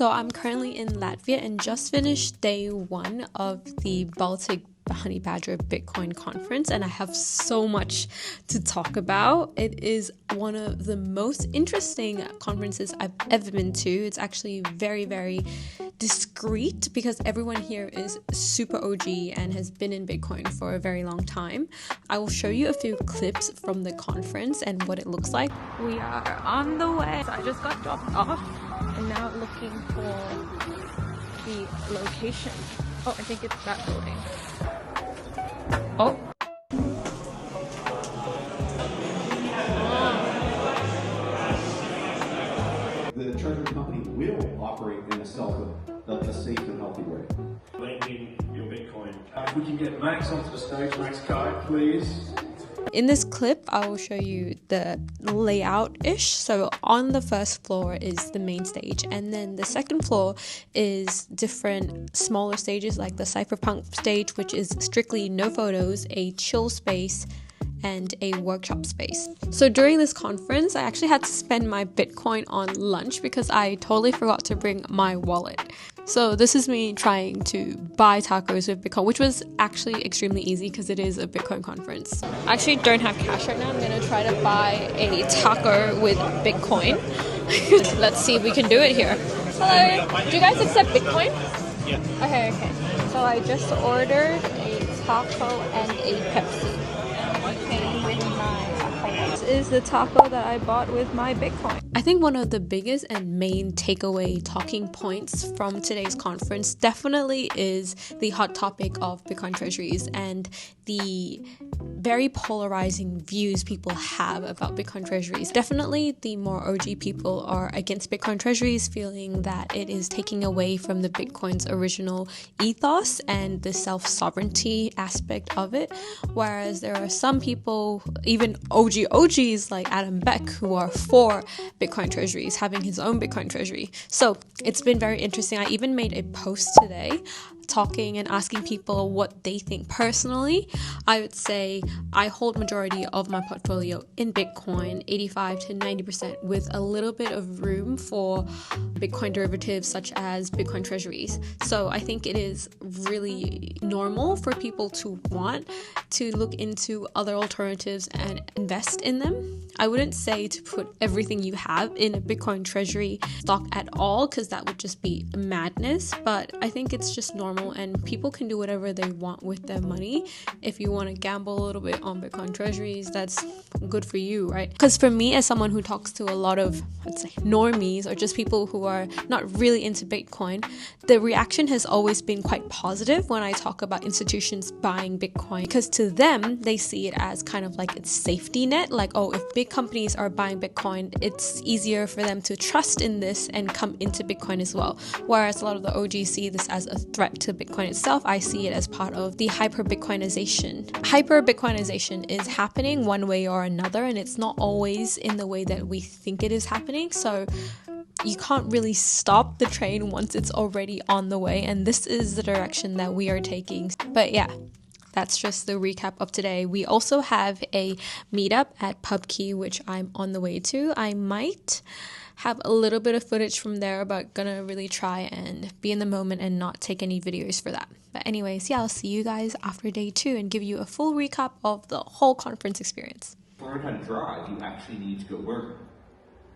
So I'm currently in Latvia and just finished day one of the Baltic Honey Badger Bitcoin conference, and I have so much to talk about. It is one of the most interesting conferences I've ever been to. It's actually very, very discreet because everyone here is super OG and has been in Bitcoin for a very long time. I will show you a few clips from the conference and what it looks like. We are on the way. So I just got dropped off and now looking for the location. Oh, I think it's that building. Oh. The Treasury company will operate in a safe and healthy way. Lending your Bitcoin. If we can get Max onto the stage, Max Kai, please. In this clip, I will show you the layout-ish. So on the first floor is the main stage, and then the second floor is different smaller stages like the cypherpunk stage, which is strictly no photos, a chill space, and a workshop space. So during this conference, I actually had to spend my Bitcoin on lunch because I totally forgot to bring my wallet. So this is me trying to buy tacos with Bitcoin, which was actually extremely easy because it is a Bitcoin conference. I actually don't have cash right now. I'm gonna try to buy a taco with Bitcoin. Let's see if we can do it here. Hello, do you guys accept Bitcoin? Yeah. Okay. So I just ordered a taco and a Pepsi. This is the taco that I bought with my Bitcoin. I think one of the biggest and main takeaway talking points from today's conference definitely is the hot topic of Bitcoin treasuries and the very polarizing views people have about Bitcoin treasuries. Definitely the more OG people are against Bitcoin treasuries, feeling that it is taking away from the Bitcoin's original ethos and the self-sovereignty aspect of it, whereas there are some people, even OGs like Adam Beck, who are for Bitcoin treasuries, having his own Bitcoin treasury. So it's been very interesting. I even made a post today talking and asking people what they think personally. I would say I hold majority of my portfolio in Bitcoin, 85 to 90%, with a little bit of room for Bitcoin derivatives such as Bitcoin treasuries. So I think it is really normal for people to want to look into other alternatives and invest in them. I wouldn't say to put everything you have in a Bitcoin treasury stock at all, because that would just be madness, but I think it's just normal and people can do whatever they want with their money. If you want to gamble a little bit on Bitcoin treasuries, that's good for you, right? Because for me, as someone who talks to a lot of, let's say, normies or just people who are not really into Bitcoin, the reaction has always been quite positive when I talk about institutions buying Bitcoin, because to them, they see it as kind of like a safety net, like, oh, if big companies are buying Bitcoin, it's easier for them to trust in this and come into Bitcoin as well. Whereas a lot of the OGs see this as a threat to Bitcoin itself. I see it as part of the hyper-Bitcoinization. Hyper-Bitcoinization is happening one way or another, and it's not always in the way that we think it is happening. So you can't really stop the train once it's already on the way, and this is the direction that we are taking. But yeah, that's just the recap of today. We also have a meetup at PubKey, which I'm on the way to. I might have a little bit of footage from there, but gonna really try and be in the moment and not take any videos for that. But anyways, yeah, I'll see you guys after day 2 and give you a full recap of the whole conference experience. To learn how to drive, you actually need to go learn.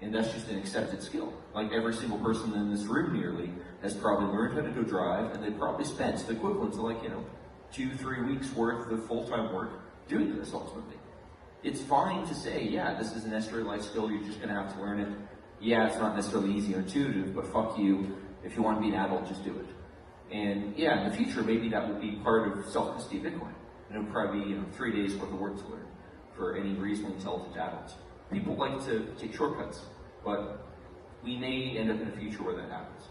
And that's just an accepted skill. Like every single person in this room nearly has probably learned how to go drive, and they probably spent the equivalent to 2-3 weeks worth of full-time work doing this ultimately. It's fine to say, yeah, this is a necessary life skill, you're just gonna have to learn it. Yeah, it's not necessarily easy or intuitive, but fuck you, if you want to be an adult, just do it. And yeah, in the future, maybe that will be part of self-custody of Bitcoin. And it'll probably be 3 days worth of work to learn for any reasonably intelligent adults. People like to take shortcuts, but we may end up in a future where that happens.